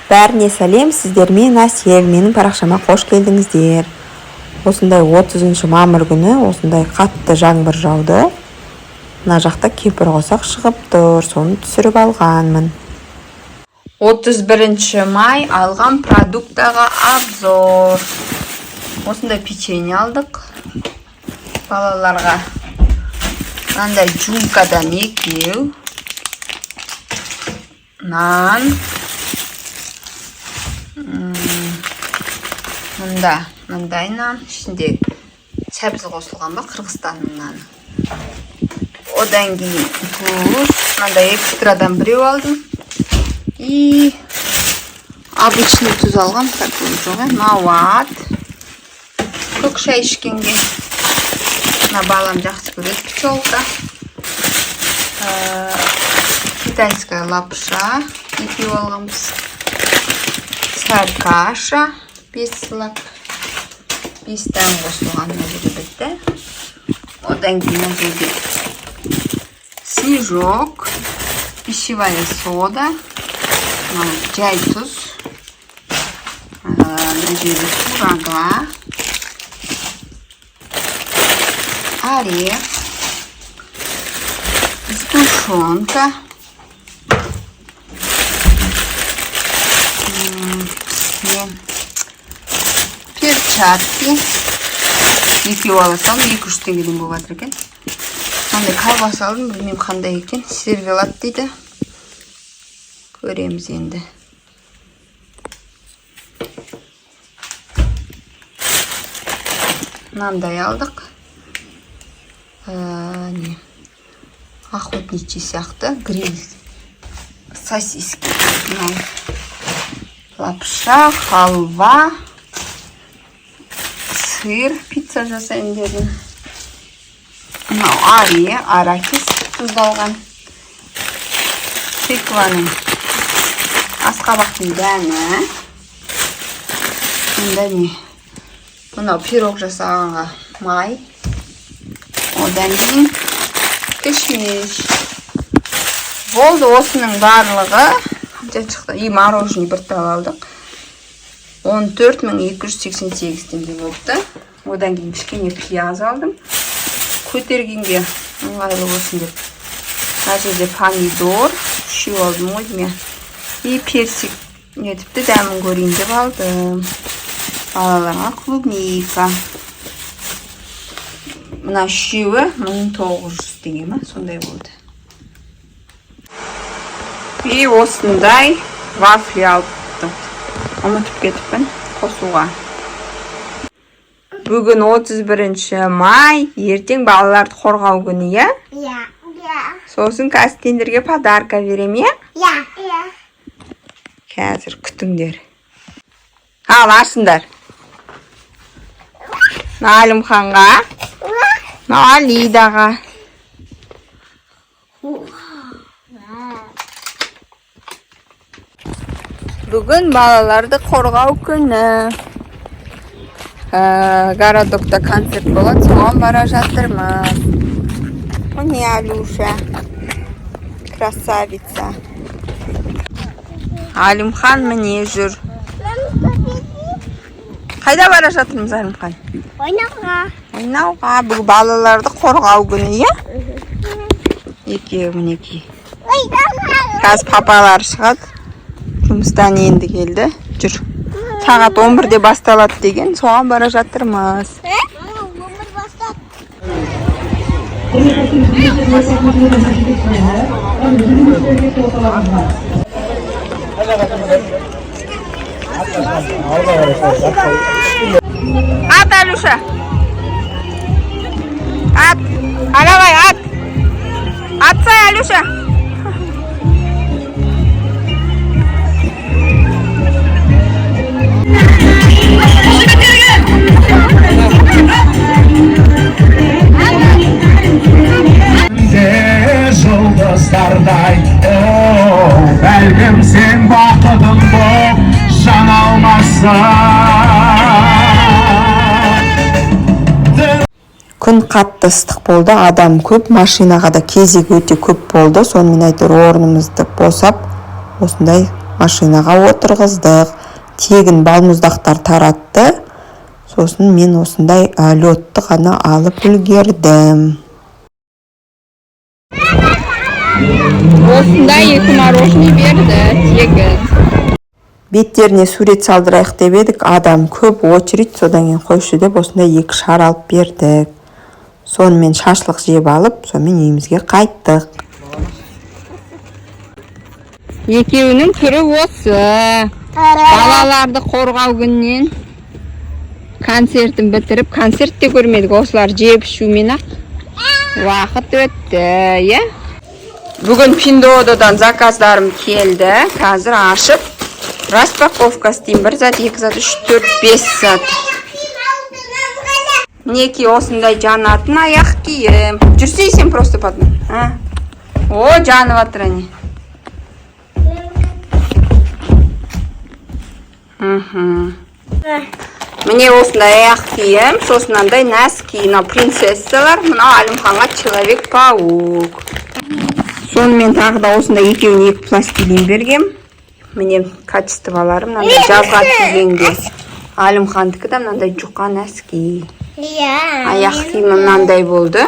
Бәріне сәлем, сіздермен Әсел, менің парақшама қош келдіңіздер. Осындай 30 мамыр күні осындай қатты жаңбыр жауды. Мына жақта кемпір қосақ шығып тұр, соны түсіріп алғанмын. 31 май алған продуктаға обзор. Осындай печенье алдық балаларға. Мынандай жумкадан екеу. Нан. Мындай нан, ішінде сәбіз қосылған ба, Қырғызстанның наны. Одан кейін туз, мынандай экстрадан біреу алдым. И обычный туз алғам, такой жоқ, науат. Көк шай ішкенге. Мына балам жақсы көреді, пчелка. Китайская лапша, екеу алғанбыз. Сәл каша, 5 слаг. 5 тән қосылған мына бітті. Одан кейін жерде снежок, пищевая сода, жай тұз, мына жерде курага, орех, сгущенка, перчатки. Екеу аласам, 2-3 теңгеден болып жатыр екен. Сондай колбаса алдым, білмеймін қандай екен. Сервелат дейді. Көреміз енді. Мынандай алдық. Охотничий сияқты, гриль, сосиски. Лапша, халва, сыр, пицца жасайын дедім. Орех, арахис тұздалған. Тыкваның асқабақтың дәні. Мұнда не? Мынау пирог жасағанға май. Одан кейін кішмеш. Болды осының барлығы. Қанша шықты? И мороженый бір тал алдық. 14.288 теңге болыпты. Одан кейін кішкене пияз алдым. Көтергенге ыңғайлы болсын деп. Мына жерде помидор, үшеу алдым ғой деймін. И персик нетіпті дәмін көрейін деп алдым. Балаларға клубника. Мына үшеуі 1900 теңге ма? Сондай болды. И осындай вафли алыпты. Ұмытып кетіппін қосуға. Бүгін 31 май, ертең балаларды қорғау күні, е? Иә. Сосын кәстендерге подарка берем, е? Иә. Қазір күтіңдер. Ал, ашыңдар. Әлімханға, Алидаға. Бүгін балаларды қорғау күні. Городокта концерт болады, соған бара жатырмыз. Міне Алюша, красавица. Алимхан міне жүр. Қайда бара жатырмыз, Алимхан? Ойнауға. Бұл балаларды қорғау күні, е? Екеу мінекей. Қазір папалар шығады. Жұмыстан енді келді. Жүр. Сағат 11-де басталады деген, соған бара жатырмыз. Ат, Алюша. Ат. Алавай, ат. Атсай, Алюша. Жолдыздардай, бәлкім сен бақытың боп жана алмассың. Күн қатты ыстық болды, адам көп, машинаға да кезек өте көп болды. Сонымен айтыр орнымызды босап, осындай машинаға отырғыздық. Тегін балмұздақтар таратты. Сосын мен осындай лётты ғана алып үлгердім. Осындай 2 мороженое берді, тегін. Беттеріне сурет салдырайық деп едік, адам көп очередь, содан кейін қойшы деп осындай 2 шар алып бердік. Сонымен шашлық жеп алып, сонымен үйімізге қайттық. Екеуінің түрі осы. Балаларды қорғау күннен концертін бітіріп, концертте көрмедік, осылар жеп ішумен-ақ уақыт өтті, е? Бүгін Pinduodu'dan заказдарым келді. Қазір ашып, распаковка істеймін. 1 зат, 2 зат, 3, 4, 5 зат. Неки осындай жанатын аяқ киім. Жүрсей сен просто потом. О, жанып атыр әне. Міне осындай аяқ киім. Сосын андай нәски, принцессалар. Мына Әлімханға Человек-паук. Сонымен тағы да осындай екеуіне 2 пластилин бергем. Міне качестволары мынандай жазға кигенге. Әлімхандікі да мынандай жұқа нәски. Аяқ киімі мынандай болды.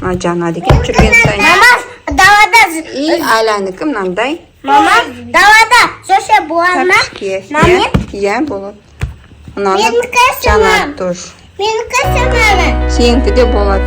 Жана деген жүрген сайын. Мама, далада. И Алянікі мынандай. Мама, далада. Соше болады ма? Иә, болады. Мынаны жана тоже. Менікі сыманы. Сенікі де болады.